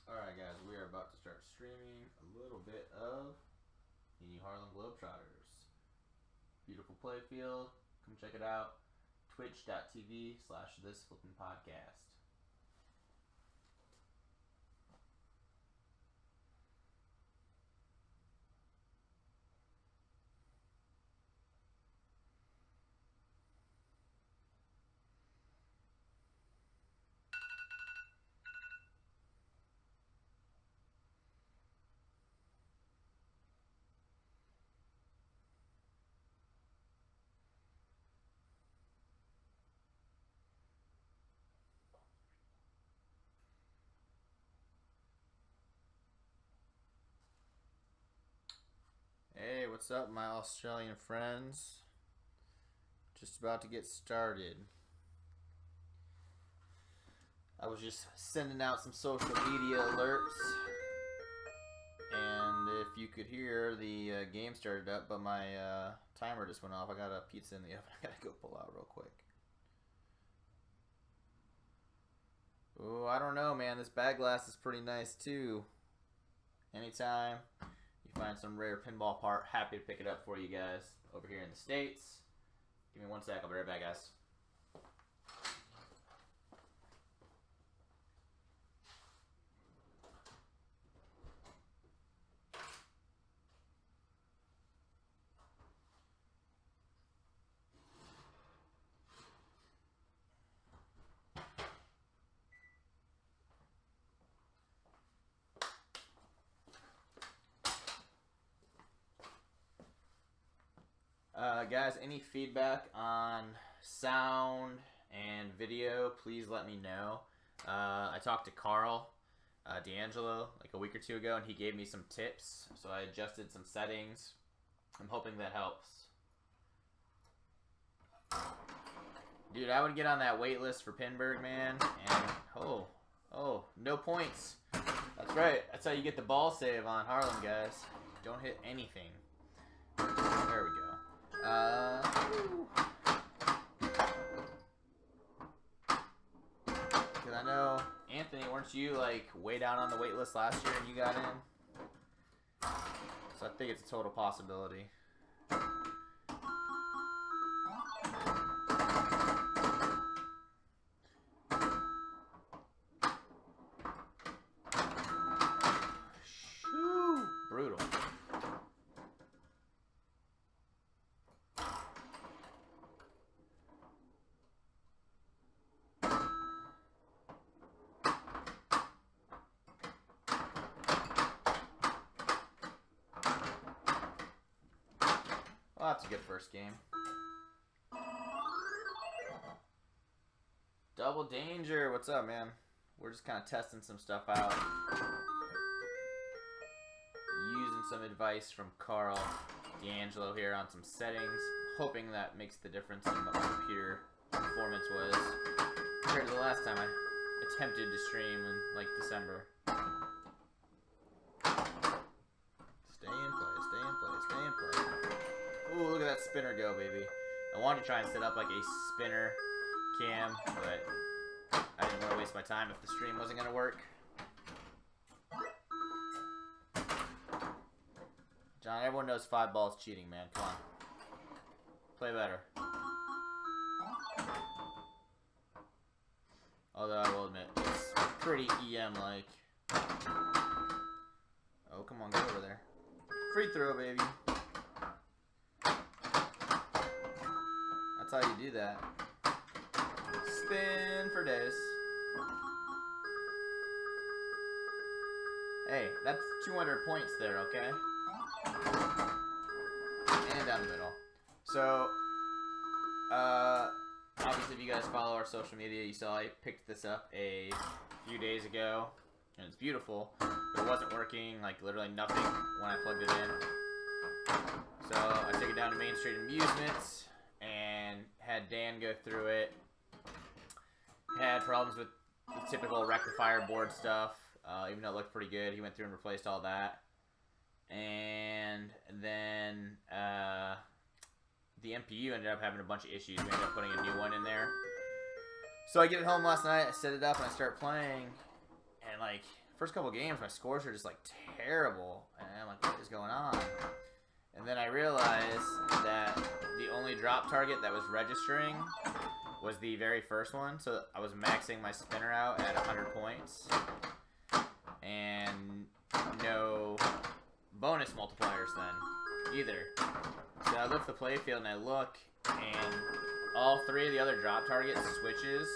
Alright guys, we are about to start streaming a little bit of the Harlem Globetrotters. Beautiful playfield. Come check it out. Twitch.tv/thisflippinpodcast. Hey, what's up, my Australian friends? Just about to get started. I was just sending out some social media alerts, and if you could hear, the game started up, but my timer just went off. I got a pizza in the oven. I gotta go pull out real quick. Oh, I don't know, man. This bag glass is pretty nice too. Anytime you find some rare pinball part, happy to pick it up for you guys over here in the States. Give me one sec, I'll be right back, guys. Guys, any feedback on sound and video, please let me know. I talked to Carl D'Angelo like a week or two ago, and he gave me some tips, so I adjusted some settings. I'm hoping that helps. Dude, I would get on that wait list for Pinburg, man, and oh, no points. That's right, that's how you get the ball save on Harlem, guys. Don't hit anything. There we go. Because I know, Anthony, weren't you like way down on the wait list last year and you got in? So I think it's a total possibility. Shoo! Brutal. Well, that's a good first game. Double Danger, what's up, man? We're just kind of testing some stuff out. Using some advice from Carl D'Angelo here on some settings. Hoping that makes the difference in what my computer performance was compared to the last time I attempted to stream in like December. Stay in play, stay in play, stay in play. Ooh, look at that spinner go, baby. I wanted to try and set up like a spinner cam, but I didn't want to waste my time if the stream wasn't going to work. John, everyone knows 5 balls cheating, man. Come on. Play better. Although I will admit, it's pretty EM-like. Oh, come on, go over there. Free throw, baby. That's how you do that. Spin for days. Hey, that's 200 points there, okay? And down the middle. So, obviously if you guys follow our social media, you saw I picked this up a few days ago. And it's beautiful, but it wasn't working, like literally nothing when I plugged it in. So, I took it down to Main Street Amusements and had Dan go through it. Had problems with the typical rectifier board stuff, even though it looked pretty good. He went through and replaced all that. And then the MPU ended up having a bunch of issues. We ended up putting a new one in there. So I get it home last night, I set it up, and I start playing. And like first couple games, my scores were just like terrible, and I'm like, what is going on? And then I realized that the only drop target that was registering was the very first one, so I was maxing my spinner out at 100 points, and no bonus multipliers then, either. So I lift the playfield and I look, and all three of the other drop target switches,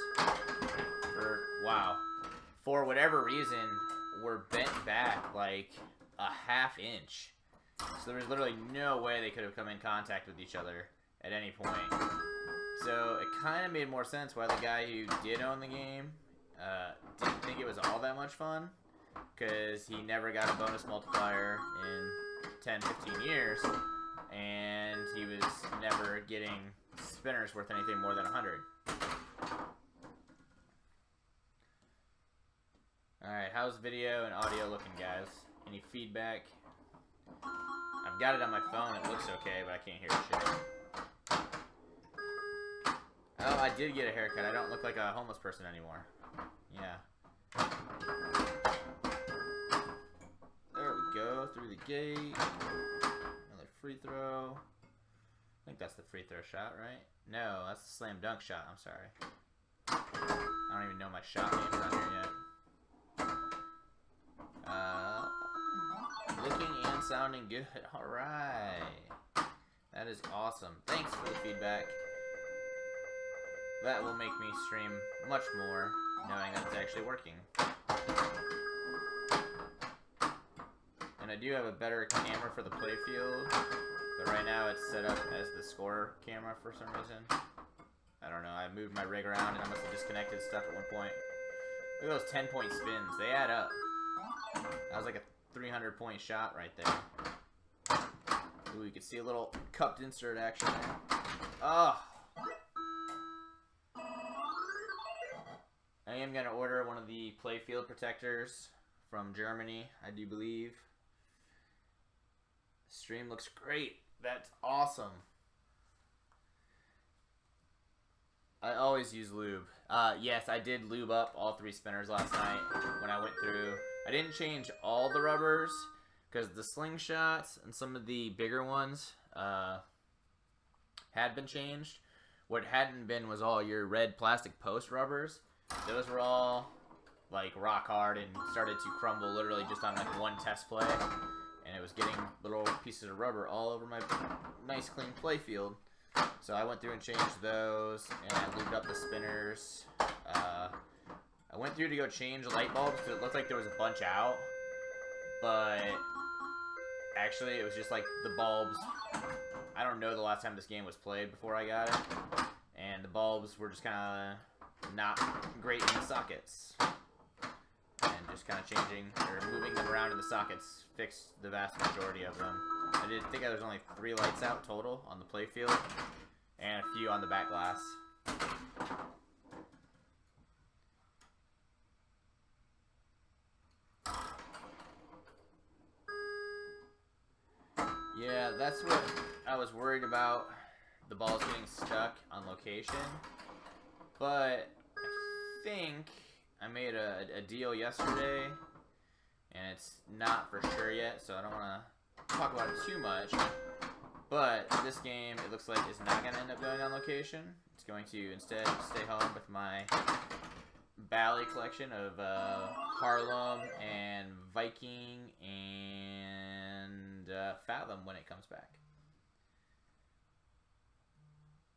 for whatever reason, were bent back like a ½ inch. So there was literally no way they could have come in contact with each other at any point. So it kind of made more sense why the guy who did own the game didn't think it was all that much fun, because he never got a bonus multiplier in 10, 15 years, and he was never getting spinners worth anything more than 100. Alright, how's video and audio looking, guys? Any feedback? I've got it on my phone, it looks okay, but I can't hear shit. Oh, I did get a haircut. I don't look like a homeless person anymore. Yeah. There we go, through the gate. Another free throw. I think that's the free throw shot, right? No, that's the slam dunk shot, I'm sorry. I don't even know my shot names on here yet. Looking and sounding good. Alright. That is awesome. Thanks for the feedback. That will make me stream much more, knowing that it's actually working. And I do have a better camera for the playfield, but right now it's set up as the score camera for some reason. I don't know, I moved my rig around and I must have disconnected stuff at one point. Look at those 10-point spins, they add up. That was like a 300-point shot right there. Ooh, you can see a little cupped insert action there. Oh! I am going to order one of the playfield protectors from Germany, I do believe. Stream looks great. That's awesome. I always use lube. Yes, I did lube up all 3 spinners last night when I went through. I didn't change all the rubbers because the slingshots and some of the bigger ones had been changed. What hadn't been was all your red plastic post rubbers. Those were all like rock hard and started to crumble literally just on like one test play. And it was getting little pieces of rubber all over my nice clean playfield. So I went through and changed those, and I lubed up the spinners. I went through to go change light bulbs because it looked like there was a bunch out. But actually it was just like the bulbs. I don't know the last time this game was played before I got it. And the bulbs were just kind of not great in the sockets. And just kind of changing or moving them around in the sockets fixed the vast majority of them. I did think there was only 3 lights out total on the playfield, and a few on the back glass. Yeah, that's what I was worried about, the balls getting stuck on location. But I think I made a deal yesterday, and it's not for sure yet, so I don't want to talk about it too much. But this game, it looks like, is not going to end up going on location. It's going to instead stay home with my Bally collection of Harlem and Viking and Fathom when it comes back.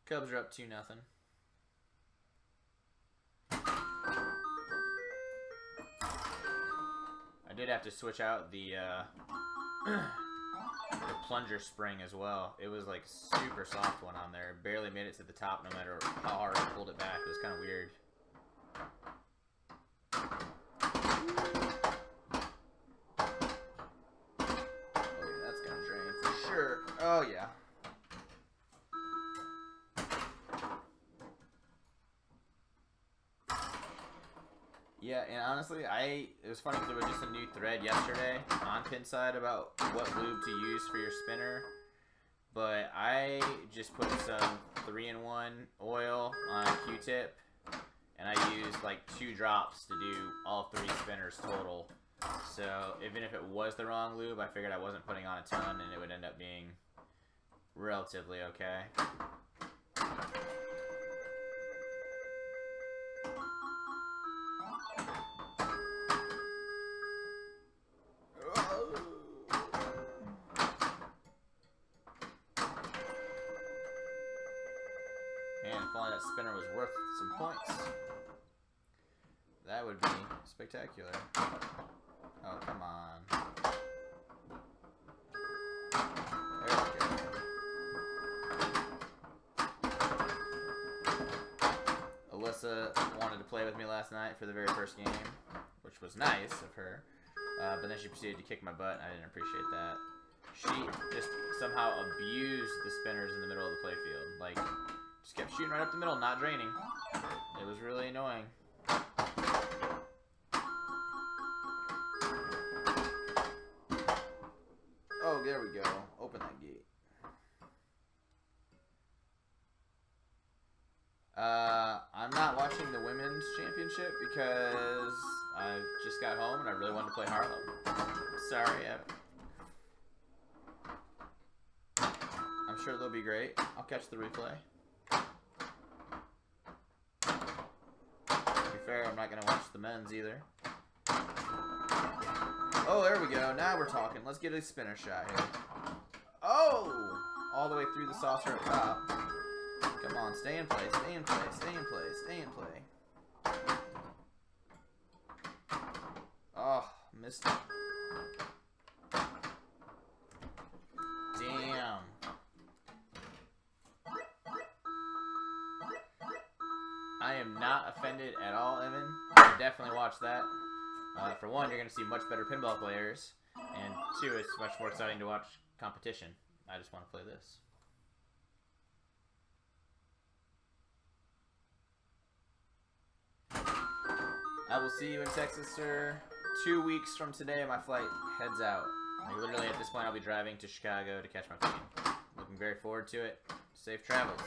Cubs are up 2-0. I did have to switch out the plunger spring as well. It was like super soft one on there. It barely made it to the top no matter how hard I pulled it back. It was kind of weird. Oh yeah, that's gonna drain for sure. Oh yeah. Yeah, and honestly, it was funny because there was just a new thread yesterday on Pinside about what lube to use for your spinner. But I just put some 3-in-1 oil on a Q-tip, and I used like 2 drops to do all 3 spinners total. So even if it was the wrong lube, I figured I wasn't putting on a ton and it would end up being relatively okay. Man, if only that spinner was worth some points. That would be spectacular. Oh, come on. There we go. Alyssa wanted to play with me last night for the very first game, which was nice of her. But then she proceeded to kick my butt, and I didn't appreciate that. She just somehow abused the spinners in the middle of the playfield. Like, just kept shooting right up the middle, not draining. It was really annoying. Oh, there we go. Open that gate. I'm not watching the women's championship because I just got home and I really wanted to play Harlem. Sorry, I'm sure they'll be great. I'll catch the replay. To be fair, I'm not going to watch the men's either. Oh, there we go. Now we're talking. Let's get a spinner shot here. Oh! All the way through the saucer up top. Come on, stay in play, stay in play, stay in play, stay in play. Oh, missed it. Damn. I am not offended at all, Evan. I definitely watch that. For one, you're going to see much better pinball players, and two, it's much more exciting to watch competition. I just want to play this. I will see you in Texas, sir. 2 weeks from today, my flight heads out. Like, literally, at this point, I'll be driving to Chicago to catch my plane. Looking very forward to it. Safe travels.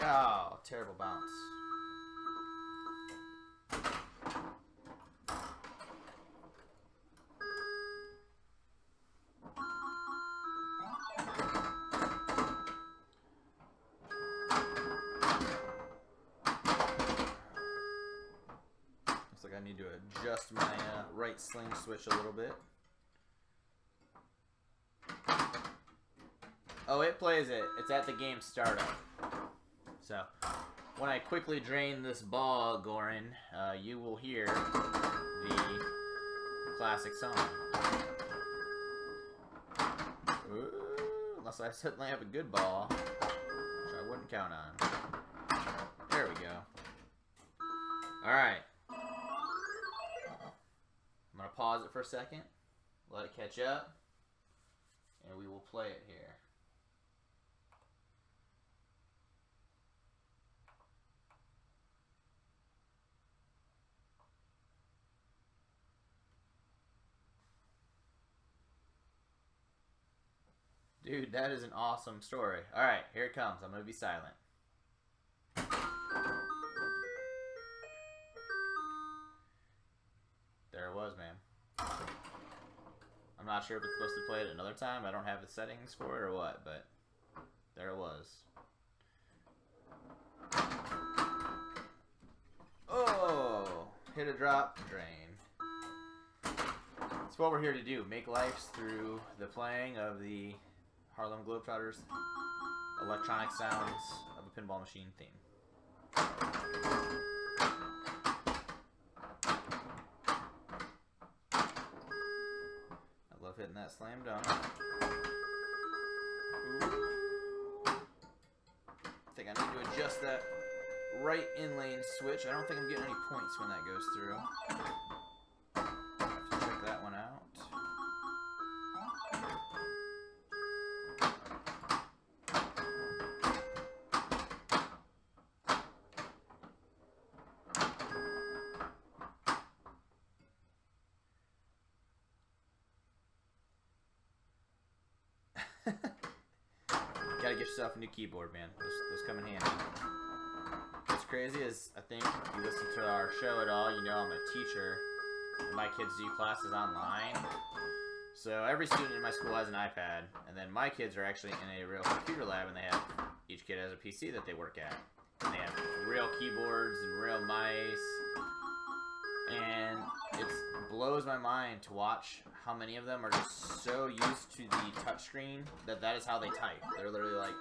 Oh, terrible bounce. Looks like I need to adjust my right sling switch a little bit. Oh, it plays it. It's at the game startup. So, when I quickly drain this ball, Goran, you will hear the classic song. Ooh, unless I suddenly have a good ball, which I wouldn't count on. There we go. Alright. I'm going to pause it for a second, let it catch up, and we will play it here. Dude, that is an awesome story. Alright, here it comes. I'm going to be silent. There it was, man. I'm not sure if it's supposed to play it another time. I don't have the settings for it or what, but there it was. Oh! Hit a drop, drain. That's what we're here to do. Make lives through the playing of the Harlem Globetrotters electronic sounds of a pinball machine theme. I love hitting that slam dunk. Ooh. I think I need to adjust that right in-lane switch. I don't think I'm getting any points when that goes through. I have to check that one out. yourself a new keyboard, man. Those come in handy. What's crazy is, I think if you listen to our show at all, you know I'm a teacher. My kids do classes online. So every student in my school has an iPad, and then my kids are actually in a real computer lab, and each kid has a PC that they work at. And they have real keyboards and real mice. And it blows my mind to watch how many of them are just so used to the touchscreen that is how they type. They're literally like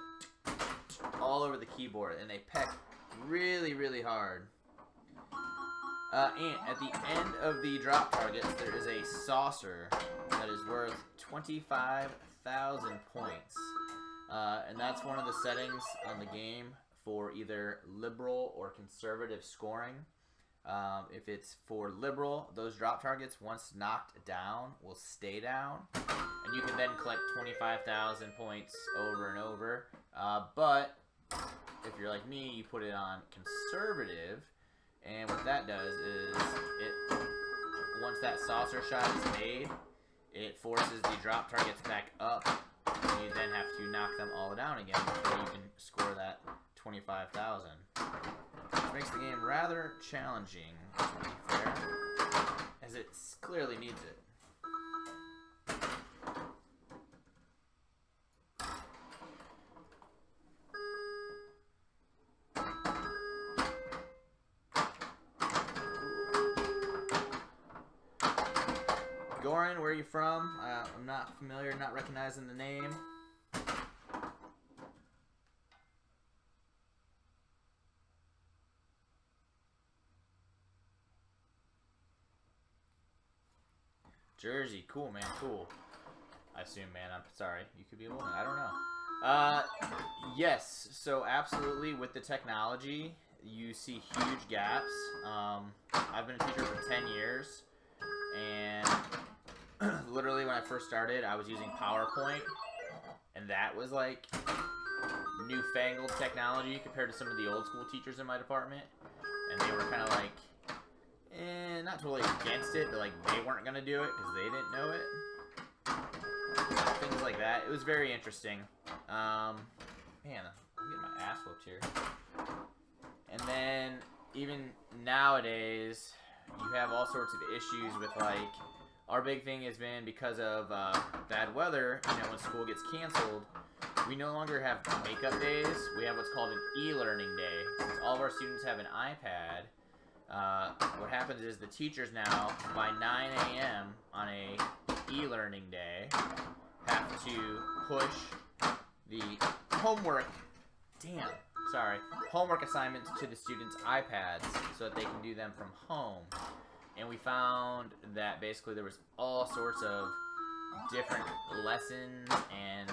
all over the keyboard, and they peck really, really hard. And at the end of the drop targets, there is a saucer that is worth 25,000 points. And that's one of the settings on the game for either liberal or conservative scoring. If it's for liberal, those drop targets, once knocked down, will stay down. And you can then collect 25,000 points over and over. But if you're like me, you put it on conservative. And what that does is, once that saucer shot is made, it forces the drop targets back up. And you then have to knock them all down again before you can score that 25,000. Which makes the game rather challenging, to be fair, as it clearly needs it. Goran, where are you from? I'm not familiar, not recognizing the name. Jersey, cool, man, cool. I assume, man, I'm sorry. You could be a woman, I don't know. Yes, so absolutely, with the technology, you see huge gaps. I've been a teacher for 10 years, and literally when I first started, I was using PowerPoint, and that was like newfangled technology compared to some of the old school teachers in my department, and they were kind of like, not totally against it, but like they weren't gonna do it because they didn't know it. Things like that. It was very interesting. Man, I'm getting my ass whooped here. And then even nowadays, you have all sorts of issues with like, our big thing has been because of bad weather. You know, when school gets canceled, we no longer have makeup days. We have what's called an e-learning day. Since all of our students have an iPad, what happens is the teachers now, by 9 a.m. on a e-learning day, have to push the homework assignments to the students' iPads so that they can do them from home. And we found that basically there was all sorts of different lessons and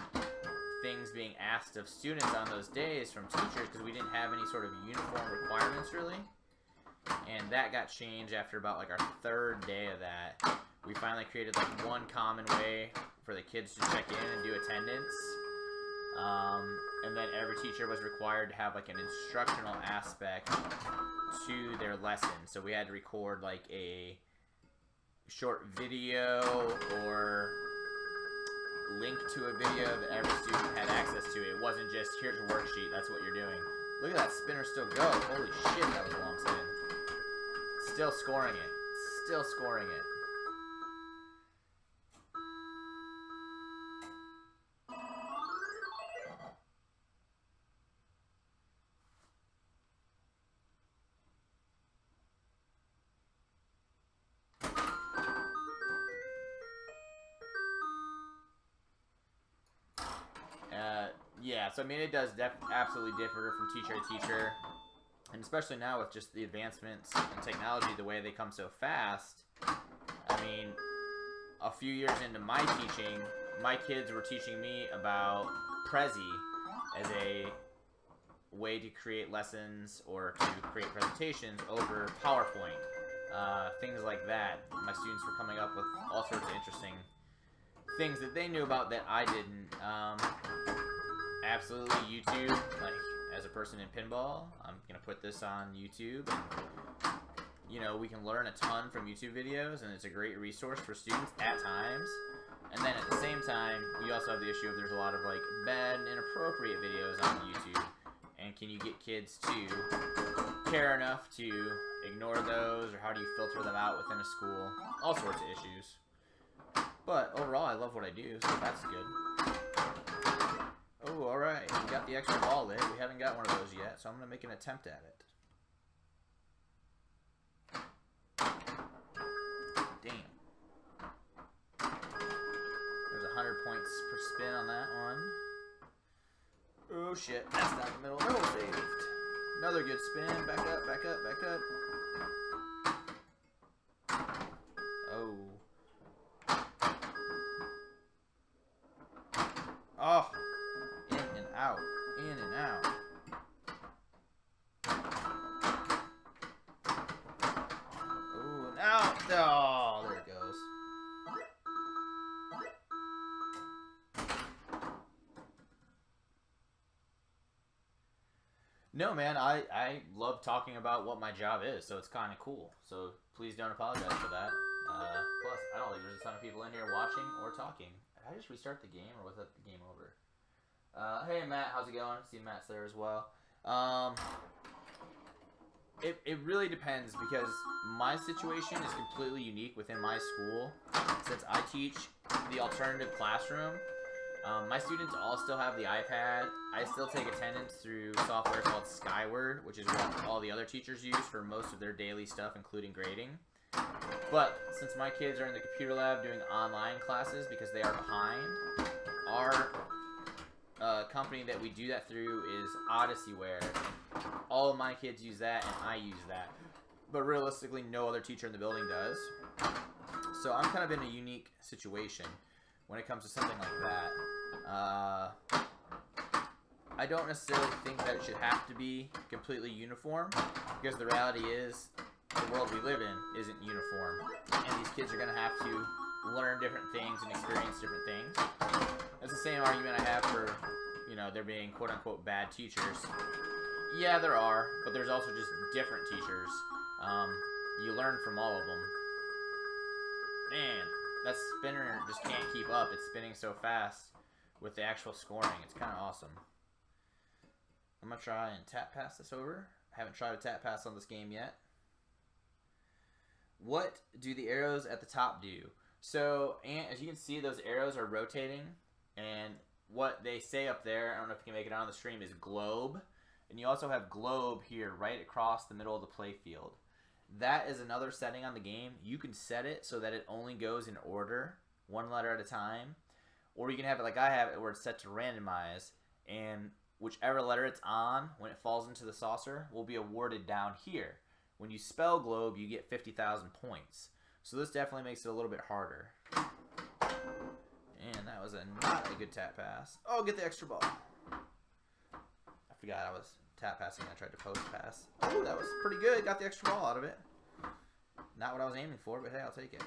things being asked of students on those days from teachers because we didn't have any sort of uniform requirements really. And that got changed after about like our third day of that. We finally created like one common way for the kids to check in and do attendance. And then every teacher was required to have like an instructional aspect to their lesson. So we had to record like a short video or link to a video that every student had access to. It wasn't just, here's a worksheet, that's what you're doing. Look at that spinner still go. Holy shit, that was a long spin. Still scoring it. Still scoring it. Yeah, so I mean, it does absolutely differ from teacher to teacher, and especially now with just the advancements in technology, the way they come so fast. I mean, a few years into my teaching, my kids were teaching me about Prezi as a way to create lessons or to create presentations over PowerPoint. Things like that. My students were coming up with all sorts of interesting things that they knew about that I didn't. Absolutely, YouTube, like, as a person in pinball, I'm going to put this on YouTube. And, you know, we can learn a ton from YouTube videos, and it's a great resource for students at times. And then at the same time, you also have the issue of there's a lot of like bad and inappropriate videos on YouTube. And can you get kids to care enough to ignore those, or how do you filter them out within a school? All sorts of issues. But overall, I love what I do, so that's good. Oh, alright. We got the extra ball lit. We haven't got one of those yet, so I'm going to make an attempt at it. Damn. There's 100 points per spin on that one. Oh shit, that's not the middle. No, saved. Another good spin. Back up, back up, back up. Oh. Oh. In and out. In and out. Oh, and out. Oh, there it goes. No, man, I love talking about what my job is, so it's kind of cool. So please don't apologize for that. Plus, I don't think there's a ton of people in here watching or talking. Did I just restart the game, or was that the game over? Hey, Matt, how's it going? See Matt's there as well. It really depends, because my situation is completely unique within my school. Since I teach the alternative classroom, my students all still have the iPad. I still take attendance through software called Skyward, which is what all the other teachers use for most of their daily stuff, including grading. But since my kids are in the computer lab doing online classes because they are behind, our company that we do that through is Odysseyware. All of my kids use that, and I use that. But realistically, no other teacher in the building does. So I'm kind of in a unique situation when it comes to something like that. I don't necessarily think that it should have to be completely uniform, because the reality is the world we live in isn't uniform, and these kids are going to have to learn different things and experience different things. That's the same argument I have for, you know, there being quote-unquote bad teachers. Yeah, there are, but there's also just different teachers. You learn from all of them. Man, that spinner just can't keep up. It's spinning so fast with the actual scoring. It's kind of awesome. I'm going to try and tap pass this over. I haven't tried a tap pass on this game yet. What do the arrows at the top do? So, and as you can see, those arrows are rotating. And what they say up there, I don't know if you can make it out on the stream, is globe. And you also have globe here right across the middle of the play field. That is another setting on the game. You can set it so that it only goes in order, one letter at a time. Or you can have it like I have it, where it's set to randomize. And whichever letter it's on, when it falls into the saucer, will be awarded down here. When you spell globe, you get 50,000 points. So this definitely makes it a little bit harder. And that was not a good tap pass. Oh, get the extra ball. I forgot I was tap passing. I tried to post pass. Oh, that was pretty good. Got the extra ball out of it. Not what I was aiming for, but hey, I'll take it.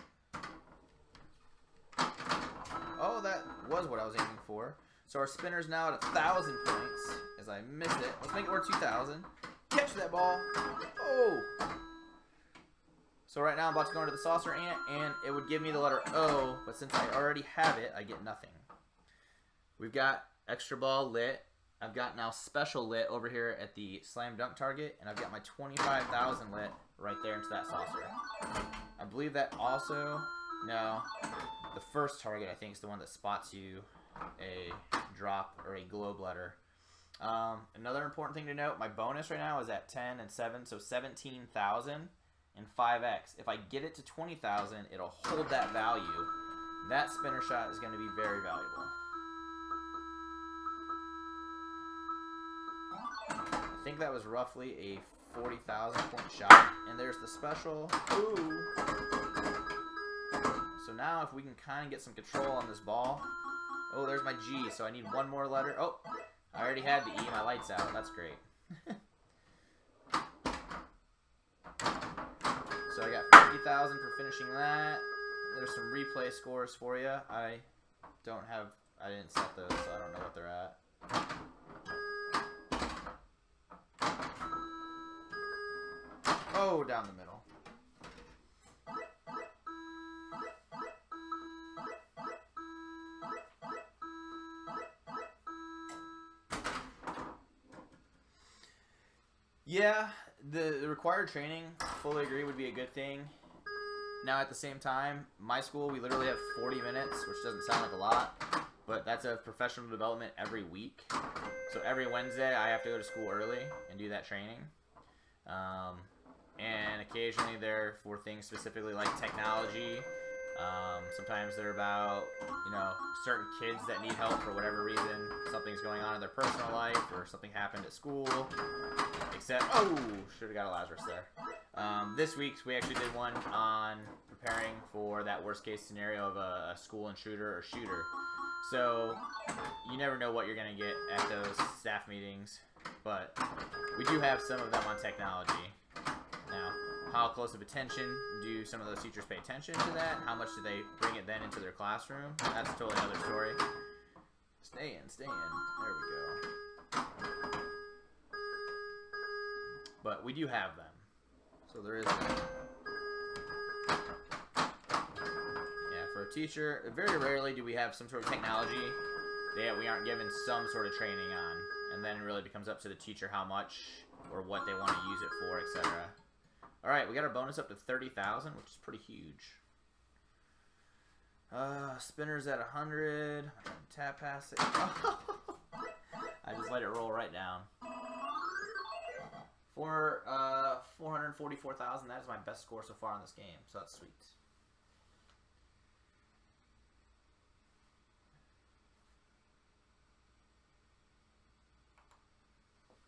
Oh, that was what I was aiming for. So our spinner's now at 1,000 points as I miss it. Let's make it worth 2,000. Catch that ball. Oh. So right now I'm about to go into the saucer ant, and it would give me the letter O, but since I already have it, I get nothing. We've got extra ball lit. I've got now special lit over here at the slam dunk target, and I've got my 25,000 lit right there into that saucer. I believe that also, no, the first target I think is the one that spots you a drop or a globe letter. Another important thing to note, my bonus right now is at 10 and 7, so 17,000 and 5x. If I get it to 20,000, it'll hold that value. That spinner shot is going to be very valuable. I think that was roughly a 40,000 point shot. And there's the special. Ooh. So now if we can kind of get some control on this ball. Oh, there's my G, so I need one more letter. Oh, I already had the E. My light's out. That's great. So I got 50,000 for finishing that. There's some replay scores for you. I didn't set those, so I don't know what they're at. Oh, down the middle. Yeah, the required training, fully agree, would be a good thing. Now, at the same time, my school, we literally have 40 minutes, which doesn't sound like a lot, but that's a professional development every week. So every Wednesday, I have to go to school early and do that training. And occasionally they're for things specifically like technology. Sometimes they're about, certain kids that need help for whatever reason. Something's going on in their personal life or something happened at school. Except, should have got a Lazarus there. This week we actually did one on preparing for that worst case scenario of a school intruder or shooter. So you never know what you're going to get at those staff meetings, but we do have some of them on technology. Now, how close of attention do some of those teachers pay attention to that? How much do they bring it then into their classroom? That's totally another story. Stay in. There we go. But we do have them. So there is that. Yeah, for a teacher, very rarely do we have some sort of technology that we aren't given some sort of training on. And then it really becomes up to the teacher how much or what they want to use it for, etc. Alright, we got our bonus up to 30,000, which is pretty huge. Spinners at 100. I'm trying to tap past it. I just let it roll right down. For 444,000, that is my best score so far in this game, so that's sweet.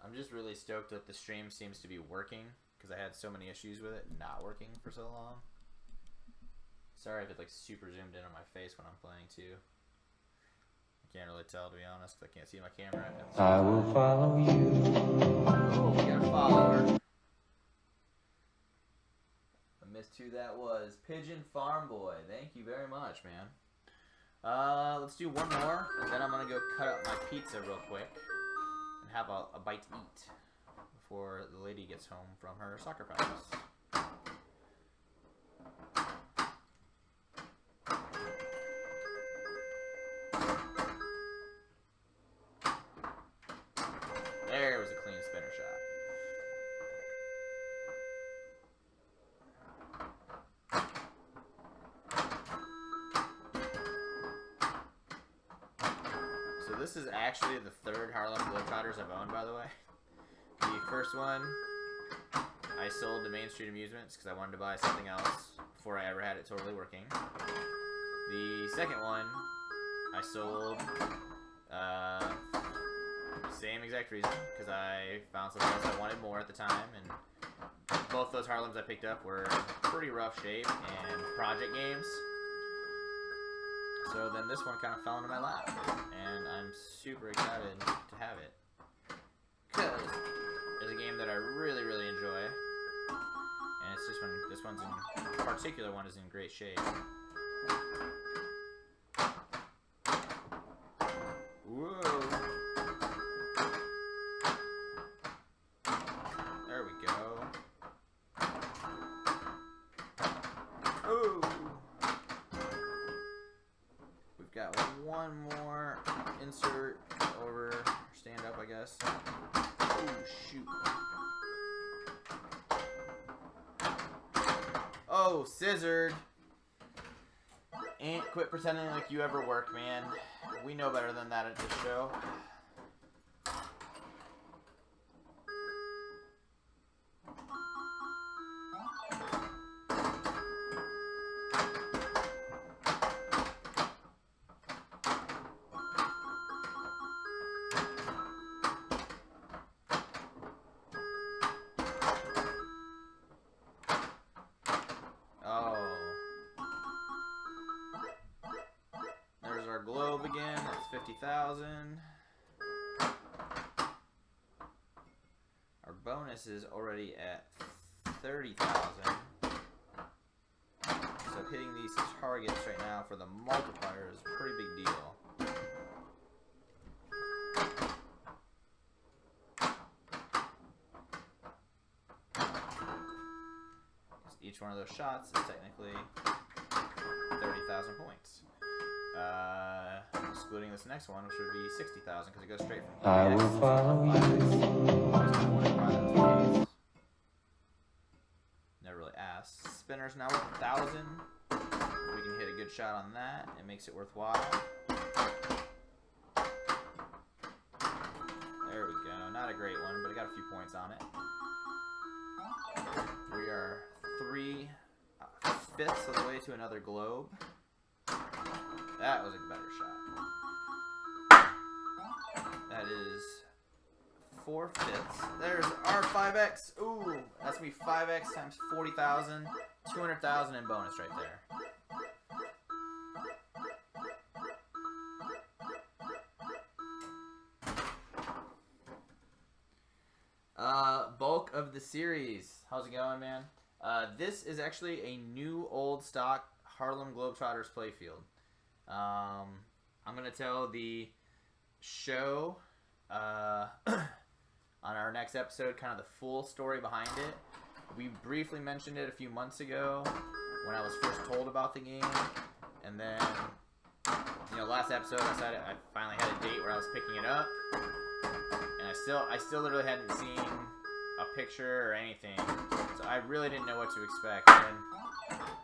I'm just really stoked that the stream seems to be working, because I had so many issues with it not working for so long. Sorry if it's like super zoomed in on my face when I'm playing too. I can't really tell, to be honest, because I can't see my camera. I will follow you. Oh, we got a follower. I missed who that was. Pigeon Farm Boy. Thank you very much, man. Let's do one more, and then I'm going to go cut up my pizza real quick and have a bite to eat before the lady gets home from her soccer practice. There was a clean spinner shot. So this is actually the third Harlem Globetrotters I've owned, by the way. The first one, I sold to Main Street Amusements because I wanted to buy something else before I ever had it totally working. The second one, I sold, same exact reason, because I found something else I wanted more at the time, and both those Harlems I picked up were in pretty rough shape and project games. So then this one kind of fell into my lap, and I'm super excited to have it, because it's a game that I really, really enjoy, and it's just this one's in particular one is in great shape. Whoa! There we go. Oh! We've got one more insert over stand up, I guess. Oh, shoot. Oh, scissored. Ain't quit pretending like you ever work, man. We know better than that at this show. Globe again, that's 50,000. Our bonus is already at 30,000. So hitting these targets right now for the multiplier is a pretty big deal. Each one of those shots is technically 30,000 points. Excluding this next one, which would be 60,000 because it goes straight from I will 3x follow to 5x. you. Always kinda wondered why that was the case. Never really asked. Spinner's now worth 1,000. We can hit a good shot on that. It makes it worthwhile. There we go. Not a great one, but I got a few points on it. We are 3/5 of the way to another globe. That was a better shot. That is 4/5. There's our 5x. Ooh, that's gonna be 5x times 40,000, 200,000 in bonus right there. Bulk of the series. How's it going, man? This is actually a new old stock Harlem Globetrotters playfield. I'm gonna tell the show on our next episode kind of the full story behind it. We briefly mentioned it a few months ago when I was first told about the game, and then last episode I said I finally had a date where I was picking it up, and I still literally hadn't seen a picture or anything, so I really didn't know what to expect. And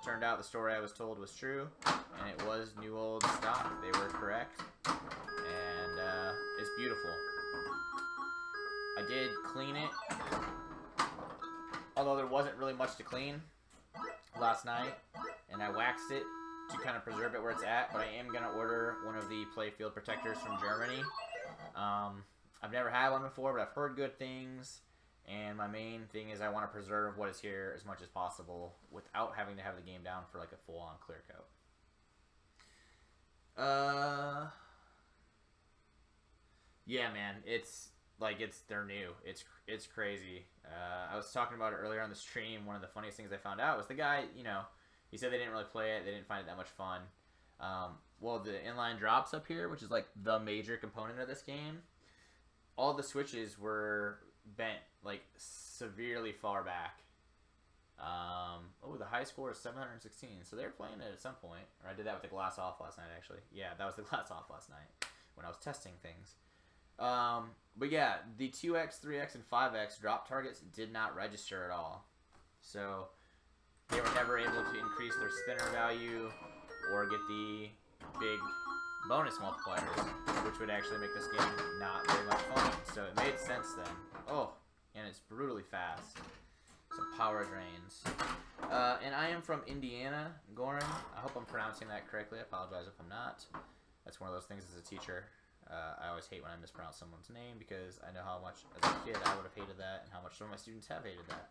turned out the story I was told was true, and it was new old stock. They were correct, and it's beautiful. I did clean it, although there wasn't really much to clean last night, and I waxed it to kind of preserve it where it's at, but I am going to order one of the playfield protectors from Germany. I've never had one before, but I've heard good things, and my main thing is I want to preserve what is here as much as possible without having to have the game down for like a full-on clear coat. Yeah, man, they're new. It's crazy. I was talking about it earlier on the stream. One of the funniest things I found out was the guy, he said they didn't really play it. They didn't find it that much fun. Well, the inline drops up here, which is like the major component of this game, all the switches were bent like severely far back. The high score is 716, so they were playing it at some point. Or I did that with the glass off last night, actually. Yeah, that was the glass off last night when I was testing things. But yeah, the 2x, 3x, and 5x drop targets did not register at all. So they were never able to increase their spinner value or get the big bonus multipliers, which would actually make this game not very much fun. So it made sense then. Oh, and it's brutally fast. Some power drains. And I am from Indiana, Goran. I hope I'm pronouncing that correctly. I apologize if I'm not. That's one of those things as a teacher. I always hate when I mispronounce someone's name because I know how much, as a kid, I would have hated that and how much some of my students have hated that.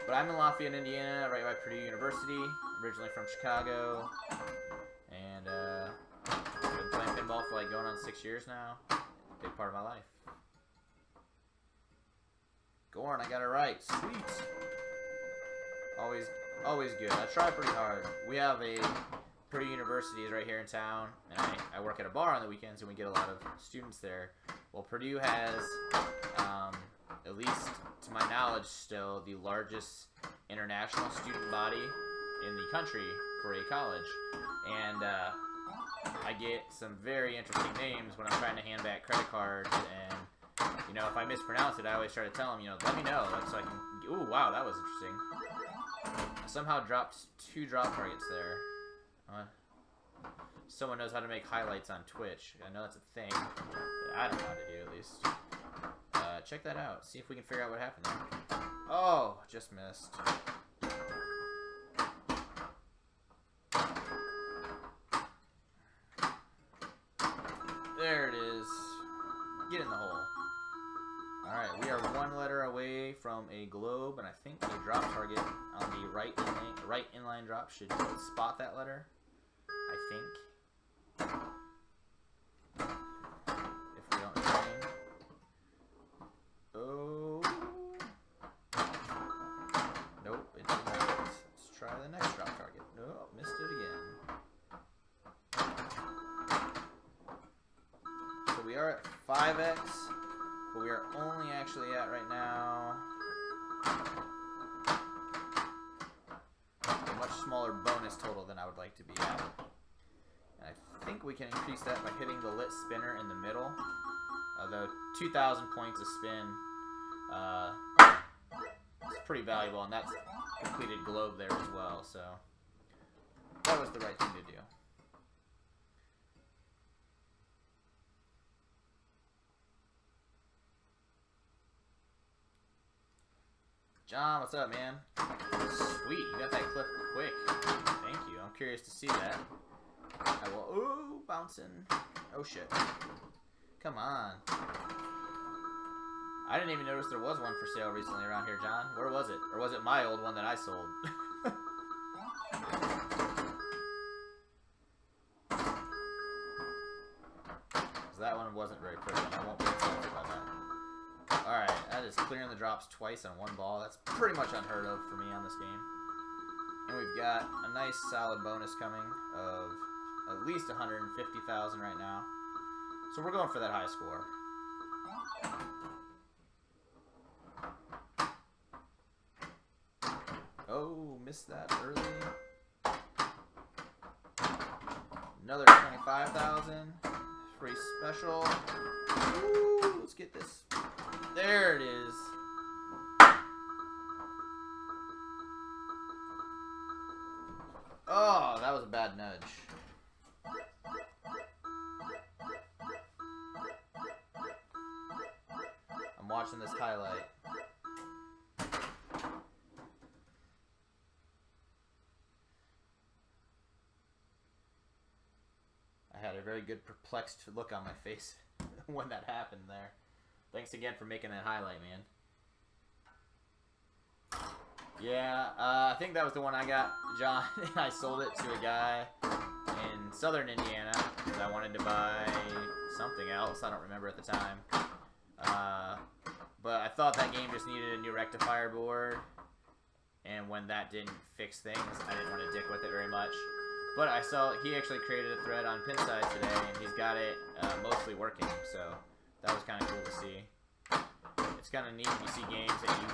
But I'm in Lafayette, Indiana, right by Purdue University, originally from Chicago. And I've been playing pinball for like going on 6 years now. Big part of my life. Goran, I got it right. Sweet. Always good. I try pretty hard. We have a Purdue University is right here in town, and I work at a bar on the weekends, and we get a lot of students there. Well, Purdue has, at least to my knowledge still, the largest international student body in the country for a college. And I get some very interesting names when I'm trying to hand back credit cards, and if I mispronounce it, I always try to tell them, let me know, so I can. Ooh, wow, that was interesting. I somehow dropped 2 drop targets there. Someone knows how to make highlights on Twitch. I know that's a thing that I don't know how to do, at least. Check that out. See if we can figure out what happened there. Oh, just missed. There it is. Get in the hole. Alright, we are 1 letter away from a globe, and I think a drop target on the right inline drop should spot that letter. I think. If we don't train. Oh. Nope, it did not. Let's try the next drop target. Nope, missed it again. So we are at 5x, but we are only actually at right now a much smaller bonus total than I would like to be at. And I think we can increase that by hitting the lit spinner in the middle. Although 2,000 points a spin is pretty valuable, and that's completed globe there as well, so that was the right thing to do. John, what's up, man? Sweet, you got that clip quick. Thank you. I'm curious to see that. I will. Ooh, bouncing. Oh shit. Come on. I didn't even notice there was one for sale recently around here, John. Where was it? Or was it my old one that I sold? That one wasn't very pretty, and I won't be excited about that. Alright, that is clearing the drops twice on one ball. That's pretty much unheard of for me on this game. And we've got a nice solid bonus coming of at least 150,000 right now. So we're going for that high score. Oh, missed that early. Another 25,000. Free special. Ooh, let's get this. There it is. Oh, that was a bad nudge. I'm watching this highlight. I had a very good perplexed look on my face when that happened there. Thanks again for making that highlight, man. Yeah, I think that was the one I got, John, and I sold it to a guy in southern Indiana because I wanted to buy something else. I don't remember at the time. But I thought that game just needed a new rectifier board, and when that didn't fix things, I didn't want to dick with it very much. But I saw he actually created a thread on Pinside today, and he's got it mostly working, so that was kind of cool to see. It's kind of neat when you see games that you,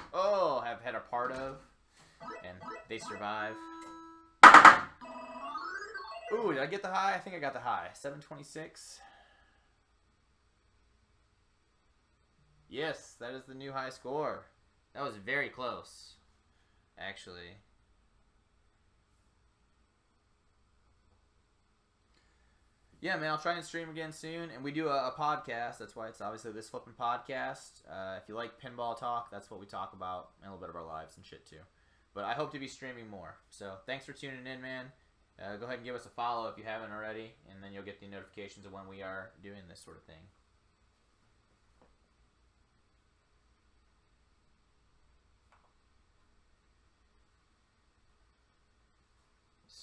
have had a part of, and they survive. Ooh, did I get the high? I think I got the high. 726. Yes, that is the new high score. That was very close, actually. Yeah, man, I'll try and stream again soon. And we do a podcast. That's why it's obviously this Flippin' podcast. If you like pinball talk, that's what we talk about. And a little bit of our lives and shit, too. But I hope to be streaming more. So thanks for tuning in, man. Go ahead and give us a follow if you haven't already. And then you'll get the notifications of when we are doing this sort of thing.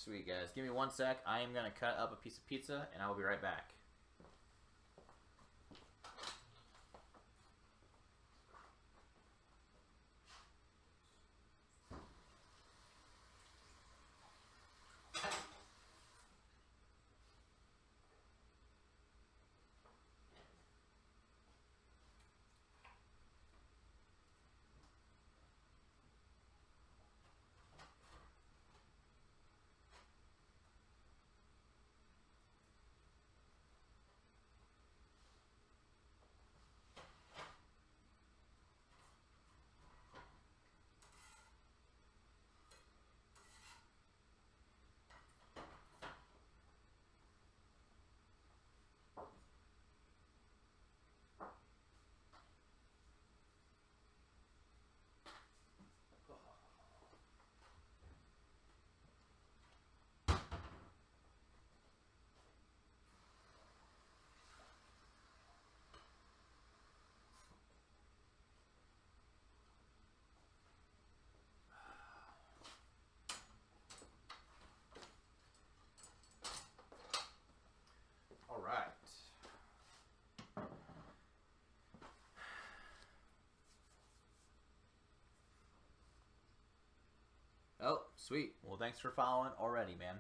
Sweet, guys. Give me 1 sec. I am going to cut up a piece of pizza, and I will be right back. Oh, sweet. Well, thanks for following already, man.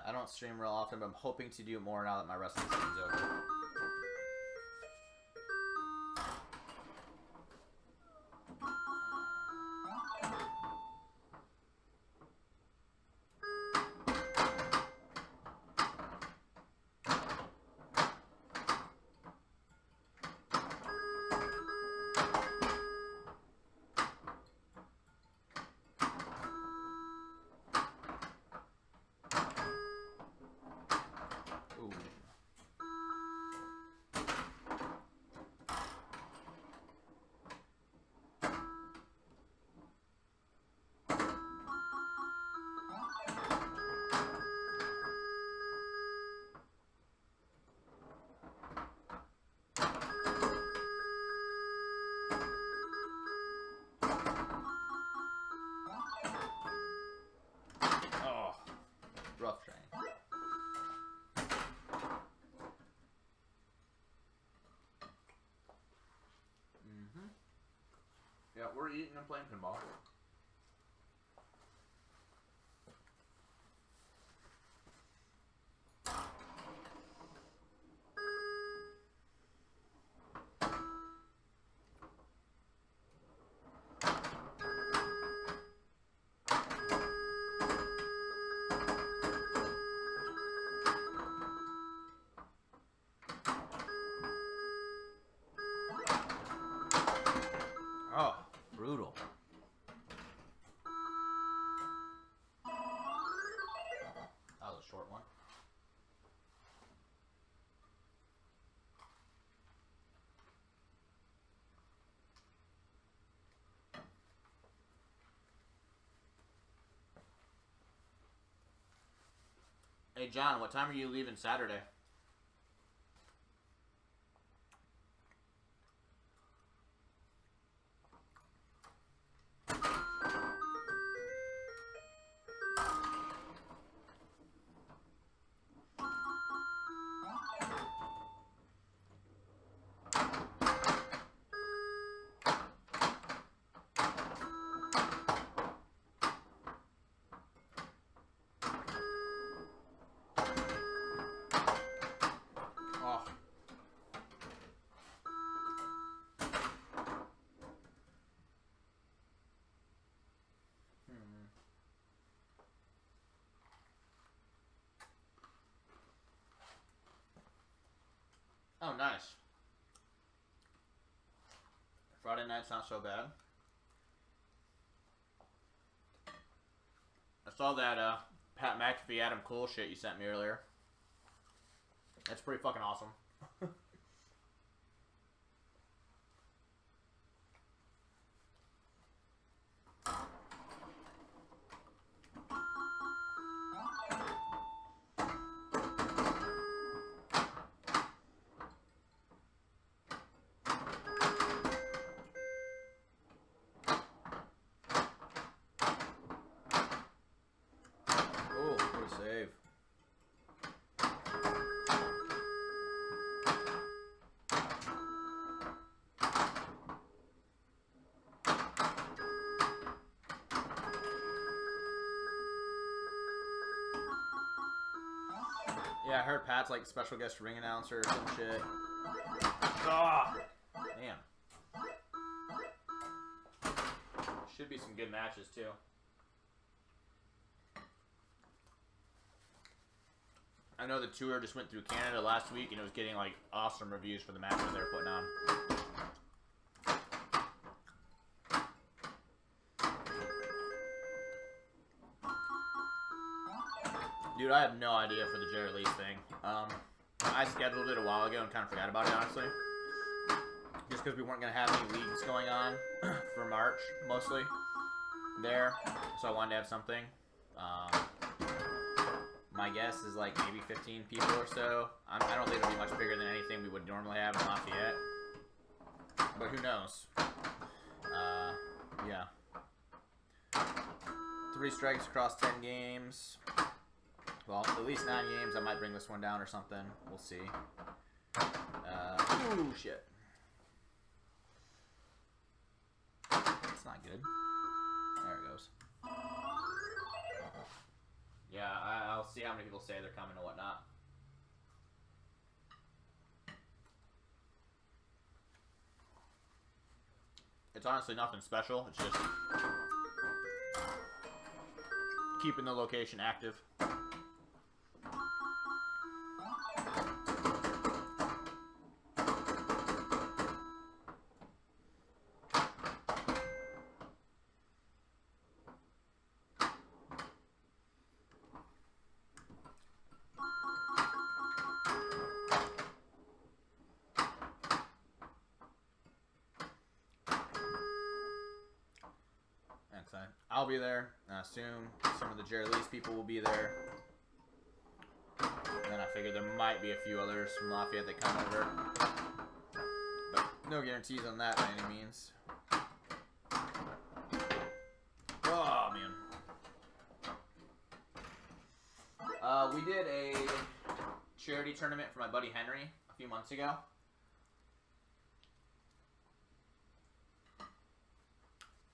I don't stream real often, but I'm hoping to do more now that my wrestling season's over. But we're eating and playing pinball. Oh, brutal. That was a short one. Hey, John, what time are you leaving Saturday? Oh. Oh, nice. Friday night's not so bad. I saw that Pat McAfee, Adam Cole shit you sent me earlier. That's pretty fucking awesome. Oh, what a save. Yeah, I heard Pat's like special guest ring announcer or some shit. Ah, damn. Should be some good matches too. I know the tour just went through Canada last week and it was getting like awesome reviews for the matches they were putting on. Dude, I have no idea for the Jerry Lee thing. I scheduled it a while ago and kind of forgot about it, honestly. Just because we weren't going to have any leagues going on for March, mostly, there. So I wanted to have something. My guess is like maybe 15 people or so. I don't think it'll be much bigger than anything we would normally have in Lafayette. But who knows? Yeah. 3 strikes across 10 games. Well, at least 9 games. I might bring this one down or something. We'll see. Ooh, shit. That's not good. There it goes. Yeah, I'll see how many people say they're coming and whatnot. It's honestly nothing special. It's just keeping the location active. I'll be there. I assume some of the Jerry Lee's people will be there. And then I figure there might be a few others from Lafayette that come over. But no guarantees on that by any means. Oh, man. We did a charity tournament for my buddy Henry a few months ago.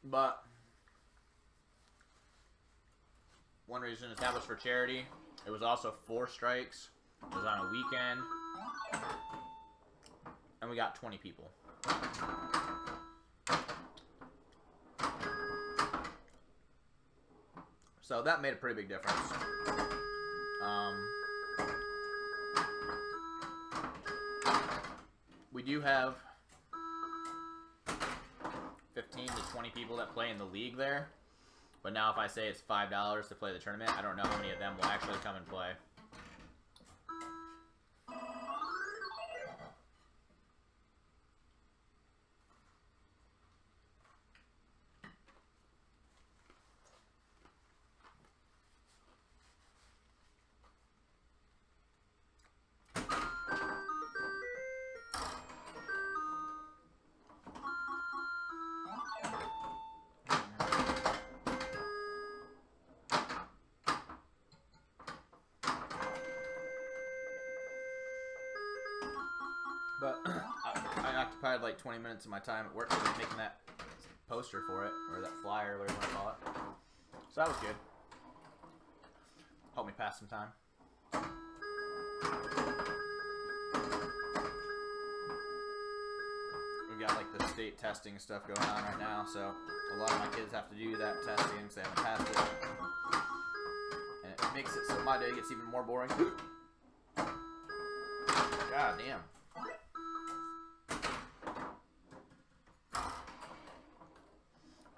But one reason established for charity. It was also 4 strikes. It was on a weekend. And we got 20 people. So that made a pretty big difference. We do have 15 to 20 people that play in the league there. But now if I say it's $5 to play the tournament, I don't know how many of them will actually come and play. But I occupied like 20 minutes of my time at work making that poster for it, or that flyer, or whatever you want to call it. So that was good. Helped me pass some time. We've got like the state testing stuff going on right now, so a lot of my kids have to do that testing because they haven't passed it. And it makes it so my day gets even more boring. God damn.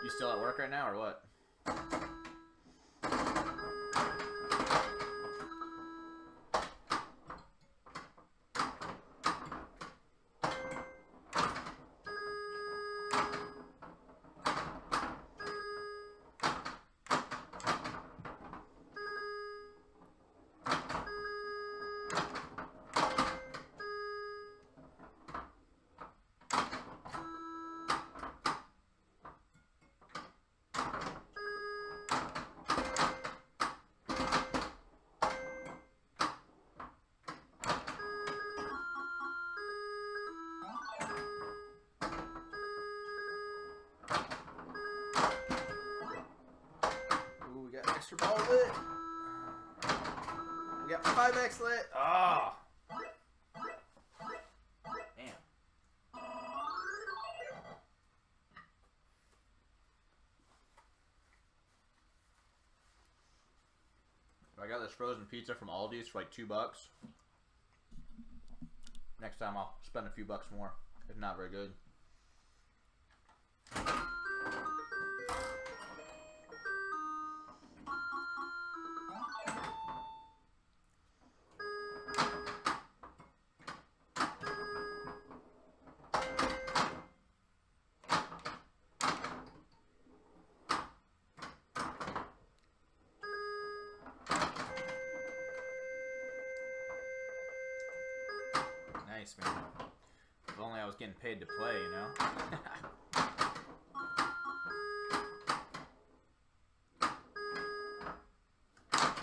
You still at work right now, or what? Extra ball lit. We got 5x lit. Oh. Damn. I got this frozen pizza from Aldi's for like $2. Next time I'll spend a few bucks more. It's not very good. Nice, man. If only I was getting paid to play, you know?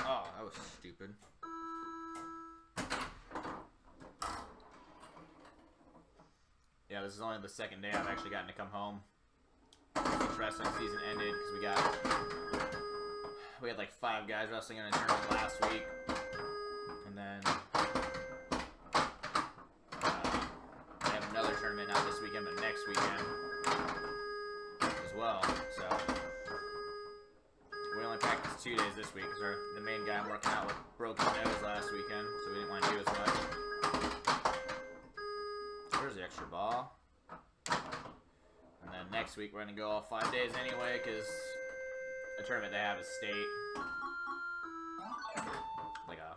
Oh, that was stupid. Yeah, this is only the second day I've actually gotten to come home. Since wrestling season ended, because we had like 5 guys wrestling in a tournament last week. And then tournament not this weekend but next weekend as well, so we only practiced 2 days this week because the main guy I'm working out with broke his nose last weekend, so we didn't want to do as much. There's the extra ball. And then next week we're going to go all 5 days anyway because the tournament they have is state, like a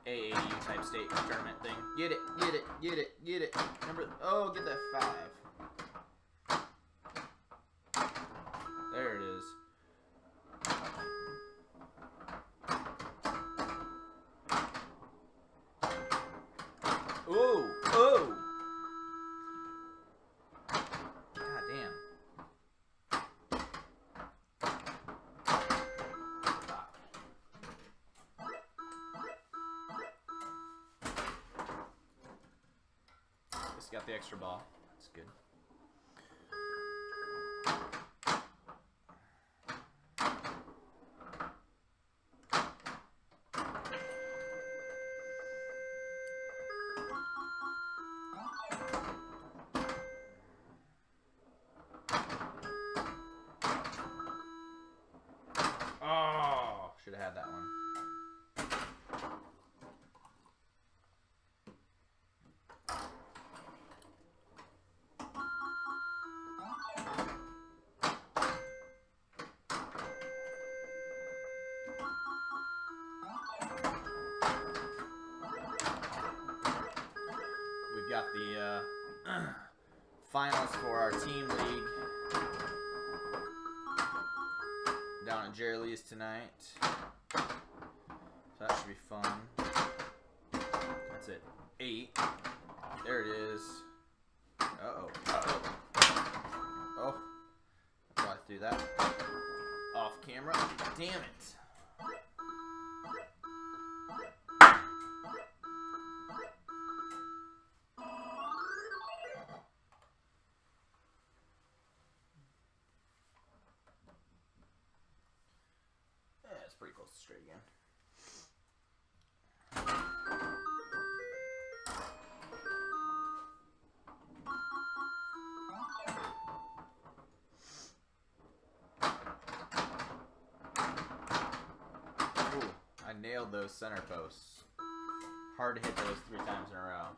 AAU type state tournament thing. Get it, get it, get it, get it. Number, oh, get that 5. There it is. Ooh, oh. God damn. Got the extra ball. That's good. Should have had that one. We've got the finals for our team league down at Jerry Lee's tonight. So that should be fun. That's it. 8. There it is. Uh-oh. Uh-oh. Oh. I thought I'd do that. Off camera. Damn it. It's pretty close to straight again. Ooh, I nailed those center posts. Hard to hit those 3 times in a row.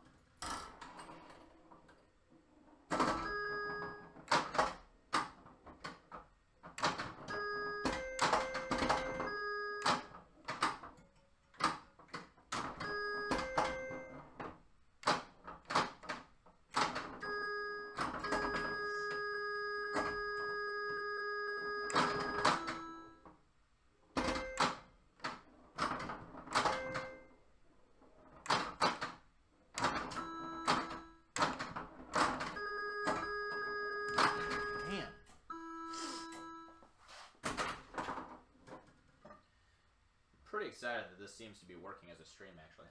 Pretty excited that this seems to be working as a stream, actually.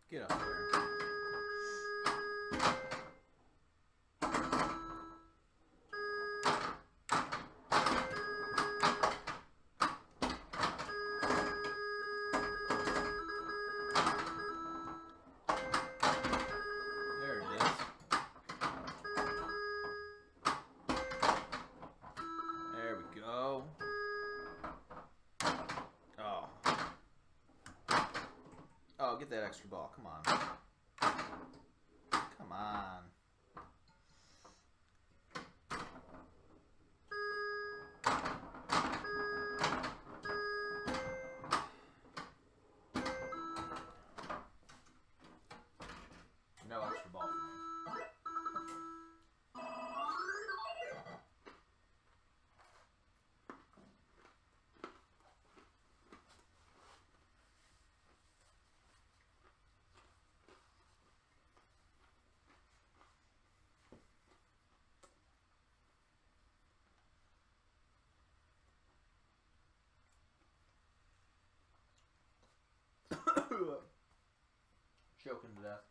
Get up there. There it is. There we go. Oh. Oh, get that extra ball. Come on. Come on. No extra ball for me. Choking to death.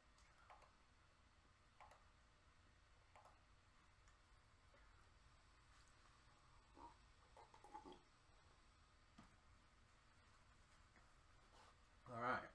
All right.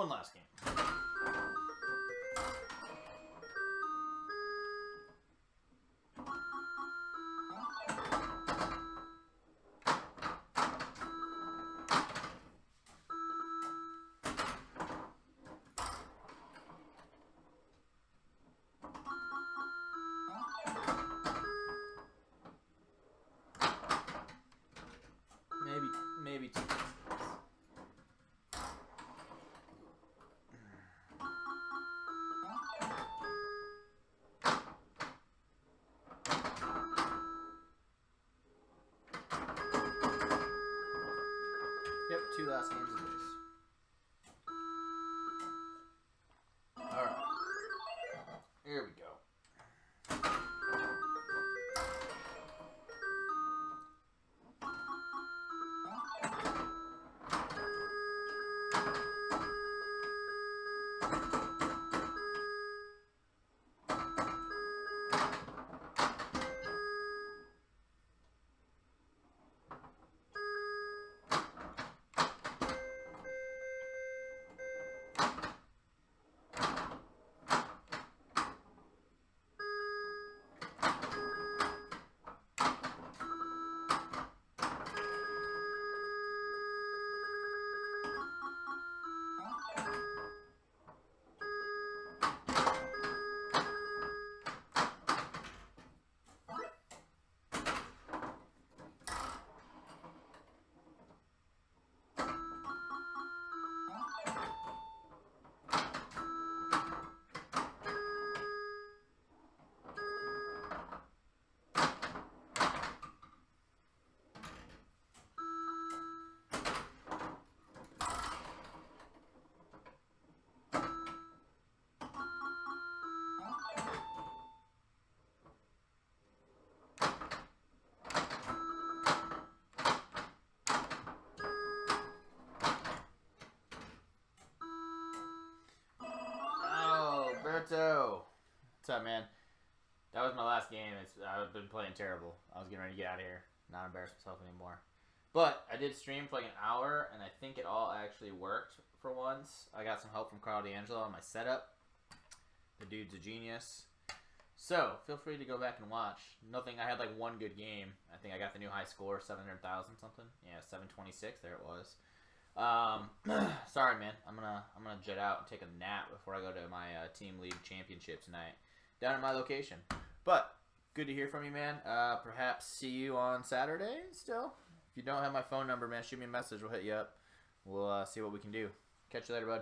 One last game. Maybe two. Yep, two last games of this. Alright. Here we go. Roberto! What's up, man? That was my last game. I've been playing terrible. I was getting ready to get out of here. Not embarrass myself anymore. But I did stream for like an hour, and I think it all actually worked for once. I got some help from Carl D'Angelo on my setup. The dude's a genius. So, feel free to go back and watch. I had like one good game. I think I got the new high score, 700,000 something. Yeah, 726. There it was. Sorry, man. I'm gonna jet out and take a nap before I go to my team league championship tonight down at my location. But good to hear from you, man. Perhaps see you on Saturday still. If you don't have my phone number, man, shoot me a message. We'll hit you up. We'll see what we can do. Catch you later, bud.